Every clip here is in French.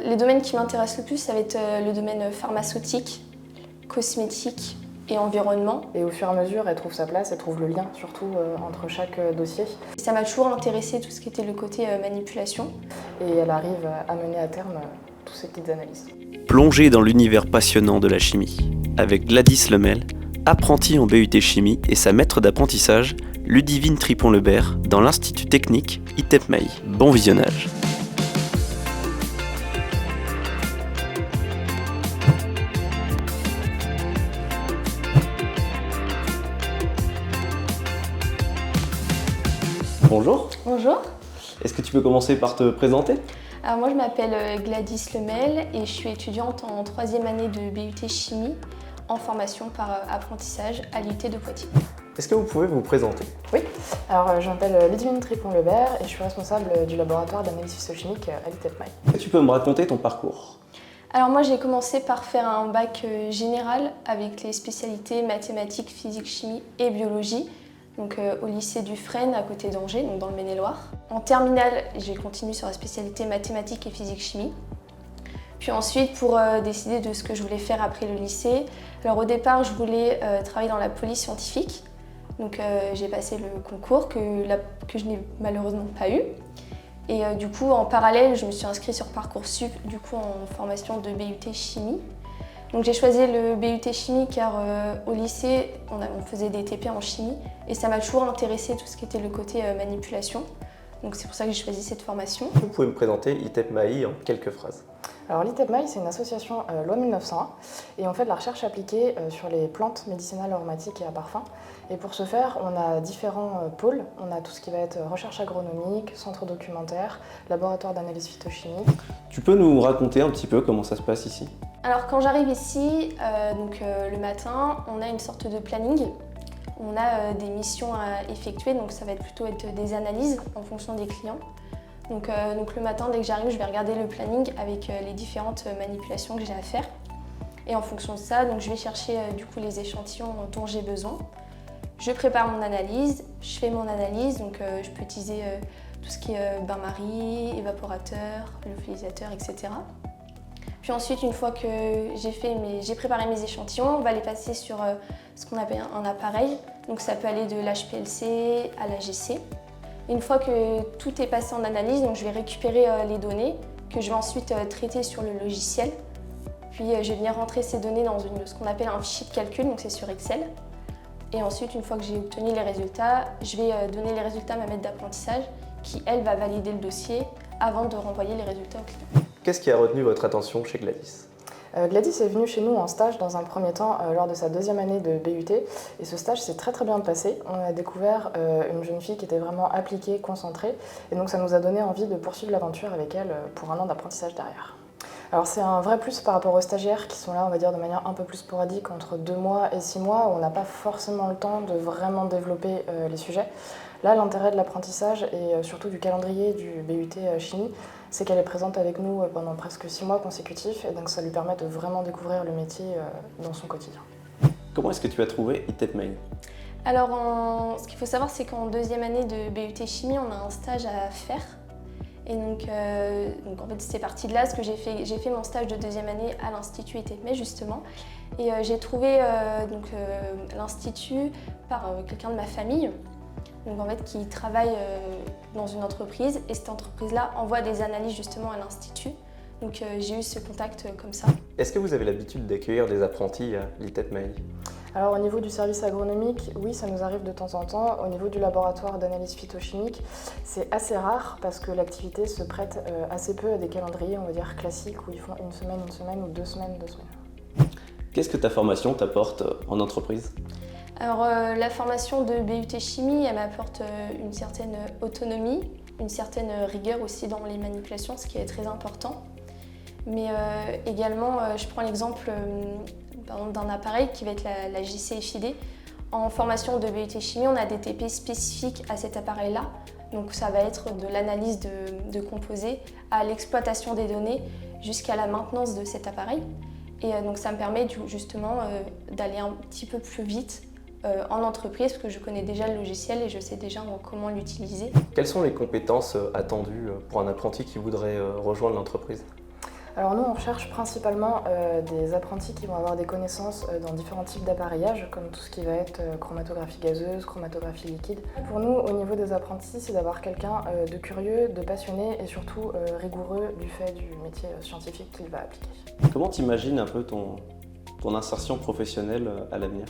Les domaines qui m'intéressent le plus, ça va être le domaine pharmaceutique, cosmétique et environnement. Et au fur et à mesure, elle trouve sa place, elle trouve le lien surtout entre chaque dossier. Ça m'a toujours intéressé tout ce qui était le côté manipulation. Et elle arrive à mener à terme toutes ces petites analyses. Plongée dans l'univers passionnant de la chimie, avec Gladys Lemel, apprentie en BUT Chimie et sa maître d'apprentissage, Ludivine Tripon-Lebert, dans l'Institut technique ITEP-MAI. Bon visionnage. Bonjour. Bonjour. Est-ce que tu peux commencer par te présenter? Alors moi je m'appelle Gladys Lemel et je suis étudiante en 3e année de BUT Chimie en formation par apprentissage à l'IUT de Poitiers. Est-ce que vous pouvez vous présenter? Oui, alors je m'appelle Ludivine Tripon-Lebert et je suis responsable du laboratoire d'analyse physiochimique à l'ITEP-MAI. Est-ce que tu peux me raconter ton parcours? Alors moi j'ai commencé par faire un bac général avec les spécialités mathématiques, physique, chimie et biologie. Donc au lycée du Fresne à côté d'Angers, donc dans le Maine-et-Loire. En terminale, j'ai continué sur la spécialité mathématiques et physique-chimie. Puis ensuite, pour décider de ce que je voulais faire après le lycée, alors au départ, je voulais travailler dans la police scientifique. Donc j'ai passé le concours que je n'ai malheureusement pas eu. Et du coup, en parallèle, je me suis inscrite sur Parcoursup, du coup en formation de BUT Chimie. Donc j'ai choisi le BUT Chimie car au lycée, on faisait des TP en chimie et ça m'a toujours intéressé tout ce qui était le côté manipulation. Donc c'est pour ça que j'ai choisi cette formation. Vous pouvez me présenter ITEP-MAI en quelques phrases? Alors l'ITEP-MAI, c'est une association loi 1901 et on fait de la recherche appliquée sur les plantes médicinales aromatiques et à parfum. Et pour ce faire, on a différents pôles. On a tout ce qui va être recherche agronomique, centre documentaire, laboratoire d'analyse phytochimique. Tu peux nous raconter un petit peu comment ça se passe ici? Alors quand j'arrive ici, le matin, on a une sorte de planning. On a des missions à effectuer, donc ça va plutôt être des analyses en fonction des clients. Donc le matin, dès que j'arrive, je vais regarder le planning avec les différentes manipulations que j'ai à faire. Et en fonction de ça, donc, je vais chercher du coup les échantillons dont j'ai besoin. Je prépare mon analyse, je fais mon analyse, donc je peux utiliser tout ce qui est bain-marie, évaporateur, lyophiliseur, etc. Puis ensuite, une fois que j'ai préparé mes échantillons, on va les passer sur ce qu'on appelle un appareil. Donc ça peut aller de l'HPLC à l'AGC. Une fois que tout est passé en analyse, donc je vais récupérer les données que je vais ensuite traiter sur le logiciel. Puis je vais venir rentrer ces données dans ce qu'on appelle un fichier de calcul, donc c'est sur Excel. Et ensuite, une fois que j'ai obtenu les résultats, je vais donner les résultats à ma maître d'apprentissage qui, elle, va valider le dossier avant de renvoyer les résultats au client. Qu'est-ce qui a retenu votre attention chez Gladys? Gladys est venue chez nous en stage dans un premier temps lors de sa 2e année de BUT et ce stage s'est très bien passé. On a découvert une jeune fille qui était vraiment appliquée, concentrée et donc ça nous a donné envie de poursuivre l'aventure avec elle pour un an d'apprentissage derrière. Alors c'est un vrai plus par rapport aux stagiaires qui sont là, on va dire, de manière un peu plus sporadique entre 2 mois et 6 mois où on n'a pas forcément le temps de vraiment développer les sujets. Là, l'intérêt de l'apprentissage et surtout du calendrier du BUT Chimie, c'est qu'elle est présente avec nous pendant presque 6 mois consécutifs et donc ça lui permet de vraiment découvrir le métier dans son quotidien. Comment est-ce que tu as trouvé ITEP-MAI? Alors, ce qu'il faut savoir, c'est qu'en 2e année de BUT Chimie, on a un stage à faire. Et donc en fait, c'est parti de là, ce que j'ai fait mon stage de 2e année à l'Institut ITEP-MAI justement. Et j'ai trouvé l'Institut par quelqu'un de ma famille. Donc en fait, qui travaille dans une entreprise et cette entreprise-là envoie des analyses justement à l'Institut. Donc j'ai eu ce contact comme ça. Est-ce que vous avez l'habitude d'accueillir des apprentis à l'ITEP-MAI? Alors au niveau du service agronomique, oui, ça nous arrive de temps en temps. Au niveau du laboratoire d'analyse phytochimique, c'est assez rare parce que l'activité se prête assez peu à des calendriers, on va dire, classiques où ils font une semaine ou 2 semaines. Qu'est-ce que ta formation t'apporte en entreprise? Alors la formation de BUT Chimie, elle m'apporte une certaine autonomie, une certaine rigueur aussi dans les manipulations, ce qui est très important. Mais également, je prends l'exemple d'un appareil qui va être la JCFID. En formation de BUT Chimie, on a des TP spécifiques à cet appareil-là. Donc ça va être de l'analyse de composés à l'exploitation des données jusqu'à la maintenance de cet appareil. Et donc ça me permet justement d'aller un petit peu plus vite en entreprise parce que je connais déjà le logiciel et je sais déjà comment l'utiliser. Quelles sont les compétences attendues pour un apprenti qui voudrait rejoindre l'entreprise? Alors nous, on recherche principalement des apprentis qui vont avoir des connaissances dans différents types d'appareillage, comme tout ce qui va être chromatographie gazeuse, chromatographie liquide. Pour nous, au niveau des apprentis, c'est d'avoir quelqu'un de curieux, de passionné et surtout rigoureux du fait du métier scientifique qu'il va appliquer. Comment t'imagines un peu ton insertion professionnelle à l'avenir?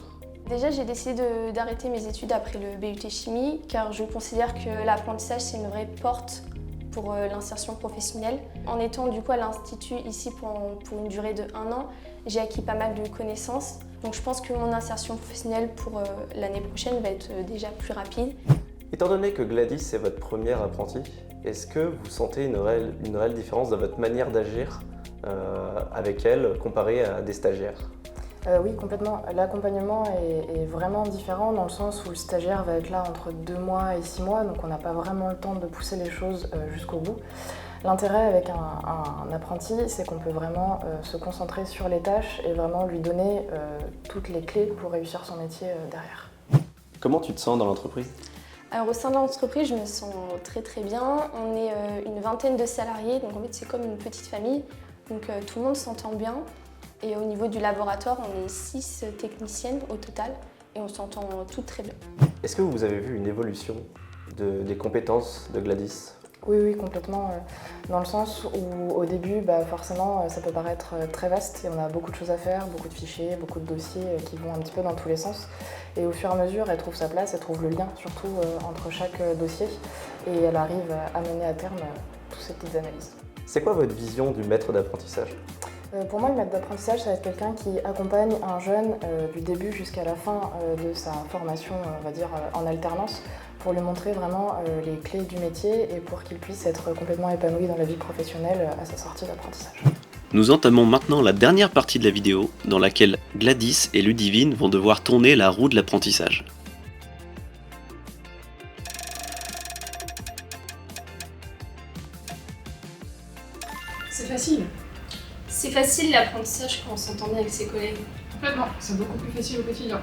Déjà, j'ai décidé d'arrêter mes études après le BUT Chimie car je considère que l'apprentissage, c'est une vraie porte pour l'insertion professionnelle. En étant du coup à l'Institut ici pour une durée de 1 an, j'ai acquis pas mal de connaissances. Donc je pense que mon insertion professionnelle pour l'année prochaine va être déjà plus rapide. Étant donné que Gladys est votre première apprentie, est-ce que vous sentez une réelle différence dans votre manière d'agir avec elle comparée à des stagiaires? Oui, complètement. L'accompagnement est vraiment différent dans le sens où le stagiaire va être là entre 2 mois et 6 mois, donc on n'a pas vraiment le temps de pousser les choses jusqu'au bout. L'intérêt avec un apprenti, c'est qu'on peut vraiment se concentrer sur les tâches et vraiment lui donner toutes les clés pour réussir son métier derrière. Comment tu te sens dans l'entreprise? Alors au sein de l'entreprise, je me sens très bien. On est une vingtaine de salariés, donc en fait c'est comme une petite famille, donc tout le monde s'entend bien. Et au niveau du laboratoire, on est 6 techniciennes au total et on s'entend toutes très bien. Est-ce que vous avez vu une évolution des compétences de Gladys? Oui, complètement. Dans le sens où au début, forcément, ça peut paraître très vaste et on a beaucoup de choses à faire, beaucoup de fichiers, beaucoup de dossiers qui vont un petit peu dans tous les sens. Et au fur et à mesure, elle trouve sa place, elle trouve le lien surtout entre chaque dossier et elle arrive à mener à terme toutes ces petites analyses. C'est quoi votre vision du maître d'apprentissage? Pour moi, le maître d'apprentissage, ça va être quelqu'un qui accompagne un jeune du début jusqu'à la fin de sa formation, on va dire, en alternance, pour lui montrer vraiment les clés du métier et pour qu'il puisse être complètement épanoui dans la vie professionnelle à sa sortie d'apprentissage. Nous entamons maintenant la dernière partie de la vidéo, dans laquelle Gladys et Ludivine vont devoir tourner la roue de l'apprentissage. C'est facile. C'est facile l'apprentissage quand on s'entend bien avec ses collègues. Complètement. C'est beaucoup plus facile au quotidien.